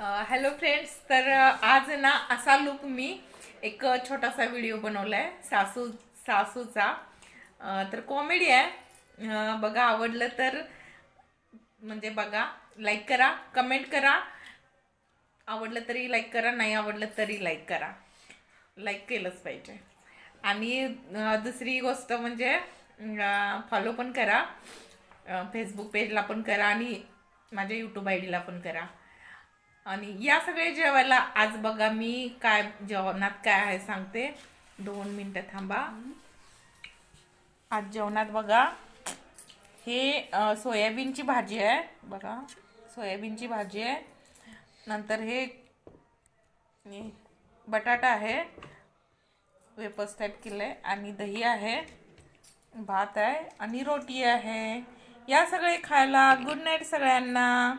Hello friends, तर आज ना असा लुक मी एक छोटासा व्हिडिओ बनवलाय सासूचा. तर कॉमेडी आहे. बघा, आवडलं तर म्हणजे बघा, लाईक करा, कमेंट करा. आवडलं तरी लाईक करा, नाही आवडलं तरी लाईक करा. लाईक केलंच पाहिजे. आणि दुसरी गोष्ट म्हणजे फॉलो पण करा. फेसबुक पेजला पण करा आणि माझ्या यूट्यूब आय डीला पण करा. आणि या सगळे जेवायला आज बघा मी काय जेवणात काय आहे सांगते. 2 मिनिटं थांबा. आज जेवणात बघा, हे सोयाबीनची भाजी आहे. बघा, सोयाबीनची भाजी आहे. नंतर हे बटाटा आहे, वेपर्स टाईप केलंय, आणि दही आहे, भात आहे आणि रोटी आहे. या सगळे खायला. गुड नाईट सगळ्यांना.